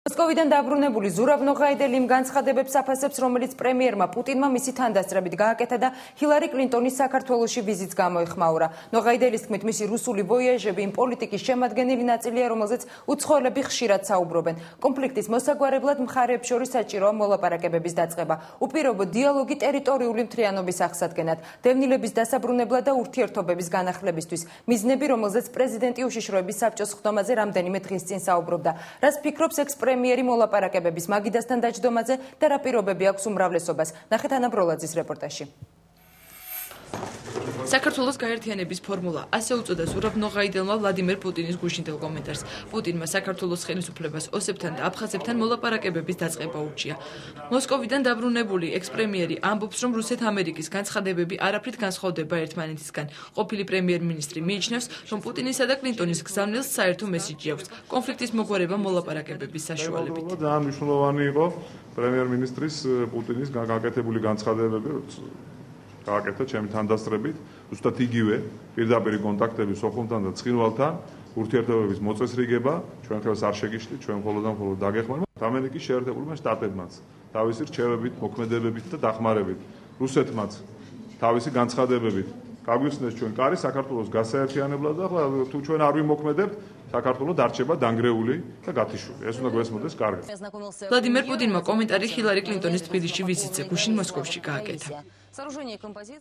მოსკოვიდან დაბრუნებული ზურაბ ნოღაიდელი იმ განცხადებებს აფასებს, რომელიც პრემიერმა პუტინმა მისი თანდასწრებით გააკეთა და ჰილარი კლინტონის საქართველოში ვიზიტს გამოეხმაურა. ნოღაიდელის თქმით, მისი რუსული ვოიაჟები იმ პოლიტიკის შემადგენელი ნაწილია, რომელზეც უცხოელები ხშირად საუბრობენ. კონფლიქტის მოსაგვარებლად მხარეებს შორის საჭიროა მოლაპარაკებების დაწყება. უპირობო დიალოგი ტერიტორიული მთლიანობის აღსადგენად, დევნილების დასაბრუნებლად და ურთიერთობების განახლებისთვის. მიზნები, რომელზეც პრეზიდენტი უშიშროების საბჭოს ხდომაზე რამდენიმე დღის წინ საუბრობდა. რას ფიქრობს პრემიერი მოლაპარაკებების მაგიდასთან დაჯდომაზე და რა პირობები აქვს უმრავლესობას. ნახეთ ანა ბროლაძის რეპორტაჟში. საქართველოს გაერთიანების ფორმულა ასე უწოდა ზურაბ ნოღაიდელმა ვლადიმერ პუტინის გუშინდელ კომენტარს. პუტინმა საქართველოს ხელისუფლებას ოსებთან და აფხაზებთან მოლაპარაკებების დაწყება ურჩია. მოსკოვიდან დაბრუნებული ექს-პრემიერი ამბობს, რომ რუსეთ-ამერიკის განცხადებები არაფრით განსხვავდება ერთმანეთისგან. ყოფილი პრემიერ-მინისტრი მიიჩნევს, რომ პუტინისა და კლინტონის გზავნილს საერთო მესიჯი აქვს კონფლიქტის მოგვარება მოლაპარაკებების საშუალებით. ძალიან მნიშვნელოვანი იყო პრემიერ-მინისტრის პუტინის გაკეთებული განცხადებები. გააკეთა ჩემი თანდასწრებით, ზუსტად იგივე პირდაპირ კონტაქტები სოხუმთან და ცხინვალთან, ურთიერთობების მოწესრიგება, ჩვენ ხელს არ შეგიშლით, ჩვენ მხოლოდ დაგეხმარება. ამერიკის შეერთებულმა შტატებმაც თავისი რჩევებით, მოქმედებებით და დახმარებით, რუსეთმაც თავისი განცხადებებით გაგვიხსნეს ჩვენ კარი საქართველოს გასაერთიანებლად და ახლა თუ ჩვენ არ ვიმოქმედებთ, საქართველო დარჩება დანგრეული და გათიშული. ეს უნდა გვესმოდეს კარგად. ვლადიმერ პუტინმა კომენტარი ჰილარი კლინტონის თბილისში ვიზიტზე გუშინ მოსკოვში გააკეთა.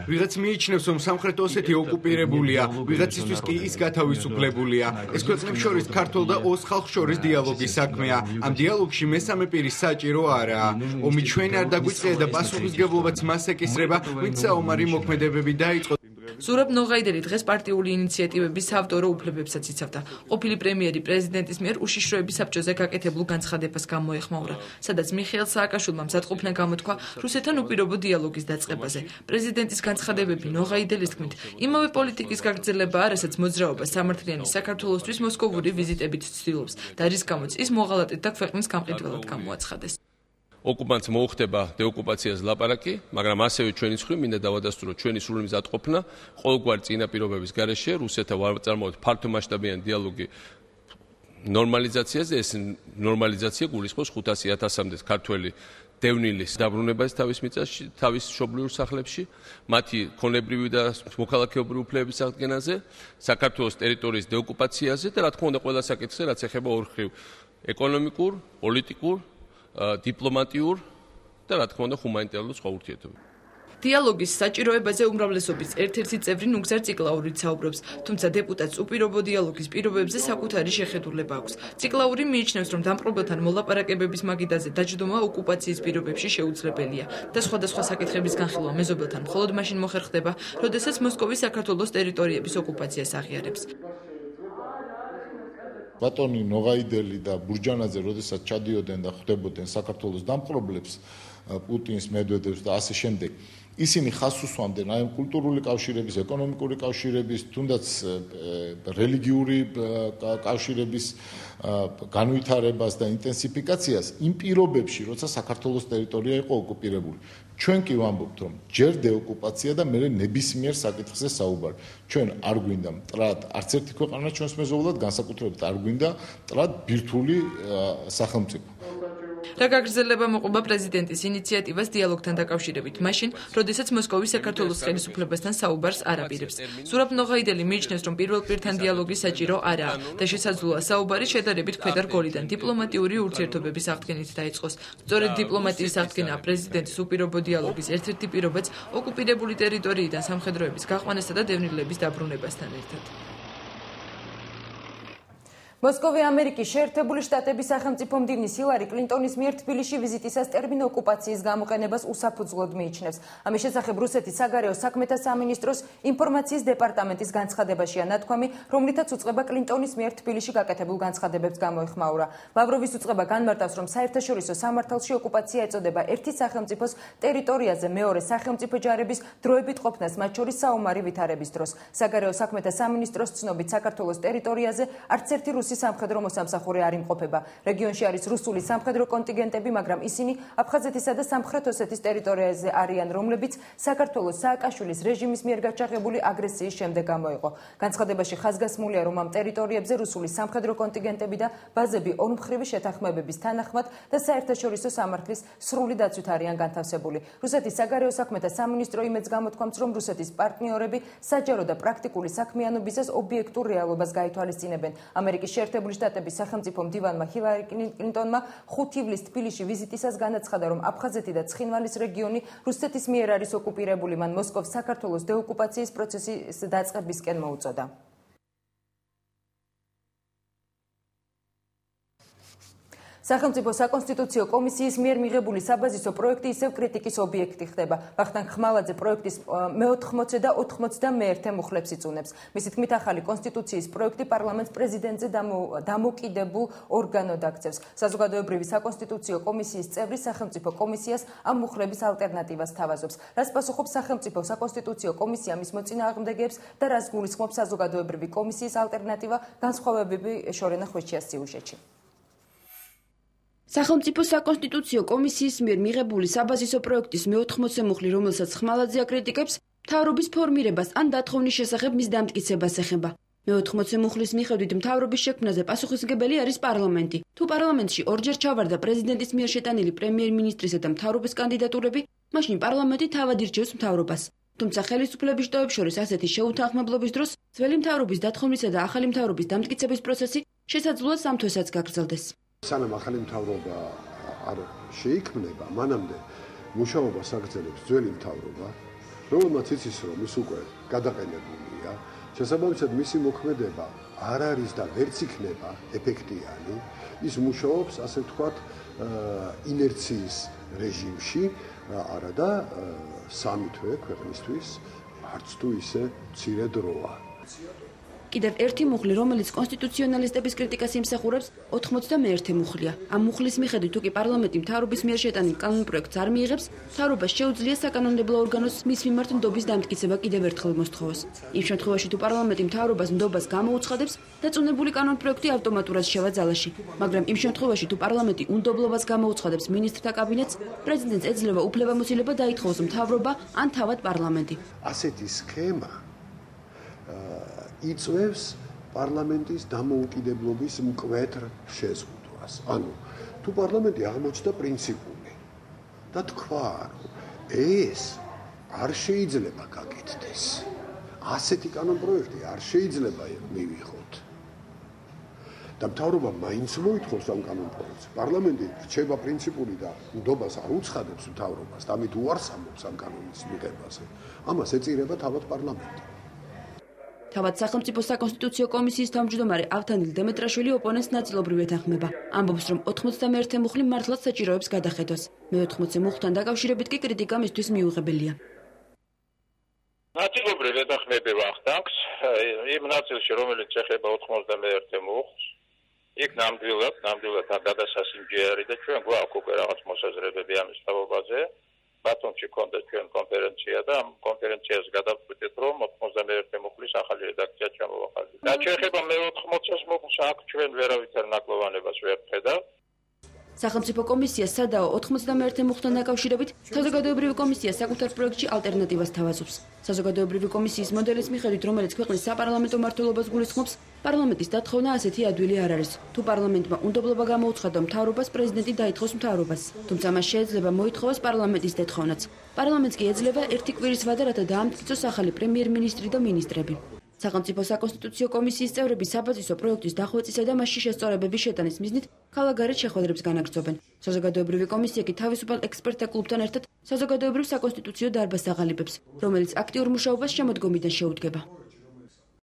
ვიღაც მიიჩნევს, რომ სამხრეთ ოსეთი ოკუპირებულია, ვიღაცისთვის კი ის გათავისუფლებულია. ეს ქვეყნებს შორის ქართულ და ოს ხალხს შორის დიალოგის საქმეა. ამ დიალოგში მესამე პირის საჭირო არაა. ომი ჩვენ არ დაგვიწყია და პასუხისმგებლობაც მას ეკისრება, ვინც საომარი მოქმედებები დაიწყო. ზურაბ ნოღაიდელი დღეს პარტიული ინიციატივების საავტორო უფლებებსაც იცავდა. ყოფილი პრემიერი პრეზიდენტის მიერ უშიშროების საბჭოზე გაკეთებულ განცხადებას გამოეხმაურა, სადაც მიხეილ სააკაშვილმა მზადყოფნა გამოთქვა რუსეთთან უპირობო დიალოგის დაწყებაზე. პრეზიდენტის განცხადებები ნოღაიდელის თქმით, იმავე პოლიტიკის გაგრძელებაა, რასაც მოძრაობა სამართლიანი საქართველოსთვის მოსკოვური ვიზიტებით ცდილობს და რის გამოც ის მოღალატედ და ქვეყნის გამყიდველად გამოაცხადეს. ოკუპანტს მოუხდება დეოკუპაციას ლაპარაკი, მაგრამ ასევე ჩვენი მხრივ მინდა დავადასტუროთ ჩვენი სრული მზადყოფნა ყოველგვარი წინაპირობების გარეშე რუსეთთან ვაწარმოებთ ფართომასშტაბიანი დიალოგი ნორმალიზაციაზე. ეს ნორმალიზაცია გულისხმობს 500,000-მდე ქართველი დევნილის დაბრუნებას თავის მიწაში, თავის მშობლიურ სახლებში, მათი ქონებრივი და მოქალაქეობრივი უფლებების აღდგენაზე, საქართველოს ტერიტორიის დეოკუპაციაზე და რა თქმა უნდა ყველა საკითხზე, რაც ეხება ორხრივ ეკონომიკურ, პოლიტიკურ, დიპლომატიურ და რა თქმა უნდა ჰუმანიტარულ სხვა ურთიერთობებს. დიალოგის საჭიროებაზე უმრავლესობის ერთ-ერთი წევრი ნუგზარ ციკლაურით საუბრობს, თუმცა დეპუტატს უპირობო დიალოგის პირობებზე საკუთარი შეხედულება აქვს. ციკლაური მიიჩნევს, რომ დამპყრობელთან მოლაპარაკებების მაგიდაზე დაჯდომა ოკუპაციის პირობებში შეუძლებელია და სხვადასხვა საკითხების განხილვა მეზობელთან მხოლოდ მაშინ მოხერხდება, როდესაც მოსკოვი საქართველოს ტერიტორიების ოკუპაციას აღიარებს. ბატონი ნოღაიდელი და ბურჯანაძე, როდესაც ჩადიოდნენ და ხვდებოდნენ საქართველოს დამპყრობლებს, პუტინს, მედვედევს და ასე შემდეგ, ისინი ხაზს უსვამდნენ აი კულტურული კავშირების, ეკონომიკური კავშირების, თუნდაც რელიგიური კავშირების განვითარებას და ინტენსიფიკაციას იმ პირობებში, როცა საქართველოს ტერიტორია იყო ოკუპირებული. ჩვენ კი ვამბობთ, რომ ჯერ დეოკუპაცია და მერე ნებისმიერ საკითხზე საუბარი. ჩვენ არ გვინდა მტრად არც ერთი ქვეყანა ჩვენს მეზობლად, განსაკუთრებით არ გვინდა მტრად ბირთვული სახელმწიფო. რა გაგრძელება მოყვება პრეზიდენტის ინიციატივას დიალოგთან დაკავშირებით, მაშინ, როდესაც მოსკოვი საქართველოს ხელისუფლებასთან საუბარს არ აპირებს. ზურაბ ნოღაიდელი მიიჩნევს, რომ პირველ პირთან დიალოგი საჭირო არაა და შესაძლოა საუბარი შედარებით ქვედა რგოლიდან დიპლომატიური ურთიერთობების აღდგენით დაიწყოს. სწორედ დიპლომატიის აღდგენა პრეზიდენტის უპირობო დიალოგის ერთ-ერთი პირობაც ოკუპირებული ტერიტორიიდან სამხედროების გაყვანასა და დევნილების დაბრუნებასთან ერთად. მოსკოვი ამერიკის შეერთებული შტატების სახელმწიფო მდივნის ჰილარი კლინტონის მიერ თბილისში ვიზიტისას ტერმინ ოკუპაციის გამოყენებას უსაფუძვლოდ მიიჩნევს. ამის შესახებ რუსეთის საგარეო საქმეთა სამინისტროს ინფორმაციის დეპარტამენტის განცხადებაშია ნათქვამი, რომლითაც უწყება კლინტონის მიერ თბილისში გაკეთებულ განცხადებებს გამოეხმაურა. ლავროვის უწყება განმარტავს, რომ საერთაშორისო სამართალში ოკუპაცია ეწოდება ერთი სახელმწიფოს ტერიტორიაზე მეორე სახელმწიფო ჯარების დროებით ყოფნას, მათ შორის საომარი ვითარების დროს. საგარეო საქმეთა სამინისტროს ცნობით საქართველოს ტერიტორიაზე არც ერთი რუსი სამხედრო მოსამსახურე არ იმყოფება. რეგიონში არის რუსული სამხედრო კონტინგენტები, მაგრამ ისინი აფხაზეთისა და სამხრეთ ოსეთის ტერიტორიაზე არიან, რომლებიც საქართველოს სააკაშვილის რეჟიმის მიერ გაჩაღებული აგრესიის შემდეგ გამოიყო. განცხადებაში ხაზგასმულია, რომ ამ ტერიტორიებზე რუსული სამხედრო კონტინგენტები და ბაზები ორმხრივი შეთანხმებების თანახმად და საერთაშორისო სამართლის სრული დაცვით არიან განთავსებული. რუსეთის საგარეო საქმეთა სამინისტრო იმედს გამოთქვამს, რომ რუსეთის პარტნიორები საჯარო და პრაქტიკული საქმიანობისას ობიექტურ რეალობას გაითვალისწინებენ. ამერიკის შეერთებული შტატების სახელმწიფო მდივანმა ჰილარი კლინტონმა 5 ივლისს თბილისში ვიზიტისას განაცხადა, რომ აფხაზეთი და ცხინვალის რეგიონი რუსეთის მიერ არის ოკუპირებული. მან მოსკოვს საქართველოს დეოკუპაციის პროცესის დაწყებისკენ მოუწოდა. სახელმწიფო საკონსტიტუციო კომისიის მიერ მიღებული საბაზისო პროექტი ისევ კრიტიკის ობიექტი ხდება. ვახტანგ ხმალაძე პროექტის მე-80 და 91 მუხლებს იწუნებს. მისი თქმით, ახალი კონსტიტუციის პროექტი პარლამენტს პრეზიდენტზე დამოკიდებულ ორგანოდ აქცევს. საზოგადოებრივი საკონსტიტუციო კომისიის წევრი სახელმწიფო კომისიას ამ მუხლების ალტერნატივას თავაზობს. რას პასუხობს სახელმწიფო საკონსტიტუციო კომისია მის მოწინააღმდეგეებს და რას გულისხმობს საზოგადოებრივი კომისიის ალტერნატივა, განსხვავებები შორენა ხვიჩიას სიუჟეტში. სახელმწიფო საკონსტიტუციო კომისიის მიერ მიღებული საბაზისო პროექტის მე-80 მუხლი, რომელსაც ხმალაძე აკრიტიკებს, მთავრობის ფორმირებას ან დათხოვნის შესახებ მის დამტკიცებას ეხება. მე-80 მუხლის მიხედვით მთავრობის შექმნაზე პასუხისმგებელი არის პარლამენტი. თუ პარლამენტში ორჯერ ჩავარდა პრეზიდენტის მიერ შეტანილი პრემიერ-მინისტრისა და მთავრობის კანდიდატურები, მაშინ პარლამენტი თავად ირჩევს მთავრობას. თუმცა ხელისუფლების შტოებს შორის ასეთი შეუთანხმებლობის დროს ძველი მთავრობის დათხოვნისა და ახალი მთავრობის დამტკიცების პროცესი შესაძლოა 3 თვესაც გაგრძელდეს. სანამ ახალი მთავრობა არ შეიქმნება, მანამდე მუშაობას აგრძელებს ძველი მთავრობა, რომელმაც იცის, რომ ის უკვე გადაყენებულია, შესაბამისად მისი მოქმედება არ არის და ვერც იქნება ეფექტიანი, ის მუშაობს, ასე ვთქვათ, ინერციის რეჟიმში, არადა 3 თვე ქვეყნისთვის, არც თუ ისე მცირე დროა. კიდევ ერთი მუხლი, რომელიც კონსტიტუციონალისტების კრიტიკას იმსახურებს, 91 მუხლია. ამ მუხლის მიხედვით, თუ კი პარლამენტი მთავრობის მიერ შეტანილ კანონპროექტს არ მიიღებს, მთავრობას შეუძლია საკანონმდებლო ორგანოს მის მიმართ ნდობის დამტკიცება კიდევ ერთხელ მოსთხოვოს. იმ შემთხვევაში, თუ პარლამენტი მთავრობას ნდობას გამოუცხადებს, დაწუნებული კანონპროექტი ავტომატურად შევა ძალაში. მაგრამ იმ შემთხვევაში, თუ პარლამენტი უნდობლობას გამოუცხადებს მინისტრთა კაბინეტს, პრეზიდენტს ეძლევა უფლებამოსილება დაითხოვოს მთავრობა ან თავად პარლამენტი. ასეთი სქემა იწვევს პარლამენტის დამოუკიდებლობის მკვეთრ შეზღუდვას. ანუ თუ პარლამენტი აღმოჩნდა პრინციპული და თქვა, რომ ეს არ შეიძლება გაკეთდეს, ასეთი კანონპროექტი არ შეიძლება მივიღოთ და მთავრობა მაინც მოითხოვს ამ კანონპროექტს, პარლამენტი რჩება პრინციპული და ნდობას არ უცხადებს მთავრობას და ამით უარს ამბობს ამ კანონის მიღებაზე, ამას ეწირება თავად პარლამენტი. თავად სახელმწიფო საკონსტიტუციო კომისიის თავმჯდომარე ავთანდილ დემეტრაშვილი ოპონენტს ნაწილობრივ ეთანხმება. ამბობს, რომ 91 მუხლი მართლაც საჭიროებს გადახედვას. მე-80 მუხლთან დაკავშირებით კი კრიტიკა მისთვის მიუღებელია. ნაწილობრივ ეთანხმები ვახტანგს იმ ნაწილში, რომელიც ეხება 91 მუხლს. იქ ნამდვილად გადასასინჯე და ჩვენ გვაქვს უკვე რაღაც მოსაზრებები ამის თაობაზე. ბათუმში კონდეს ჩვენ კონფერენცია და ამ კონფერენციას გადავწყვიტეთ, რომ 91 მუხლის ახალი რედაქცია ჩამოვაყალიბოთ. რაც შეეხება მე-80 მუხლს, აქ ჩვენ ვერავითარ ნაკლოვანებას ვერ ვხედავთ. სახელმწიფო კომისია სადაო 91 მუხლთან დაკავშირებით საზოგადოებრივი კომისია საკუთარ პროექტში ალტერნატივას თავაზობს. საზოგადოებრივი კომისიის მოდელის მიხედვით, რომელიც ქვეყნის საპარლამენტო მმართველობას გულისხმობს, პარლამენტის დათხოვნა ასეთი ადვილი არ არის. თუ პარლამენტმა უნდობლობა გამოუცხადა მთავრობას, პრეზიდენტი დაითხოვს მთავრობას. თუმცა მას შეიძლება მოითხოვოს პარლამენტის დათხოვნაც. პარლამენტს კი ეძლევა 1 კვირის ვადა, რათა დაამტკიცოს ახალი პრემიერ-მინისტრი და მინისტრები. სახელმწიფო საკონსტიტუციო კომისიის წევრები საბაზისო პროექტის დახვეწისა და მასში შესწორებების შეტანის მიზნით ქალაქგარეთ შეხვედრებს განაგრძობენ. საზოგადოებრივი კომისია კი თავისუფალ ექსპერტთა კლუბთან ერთად საზოგადოებრივ საკონსტიტუციო დარბაზს აღალიბებს, რომელიც აქტიურ მუშაობას შემოდგომიდან შეუდგება.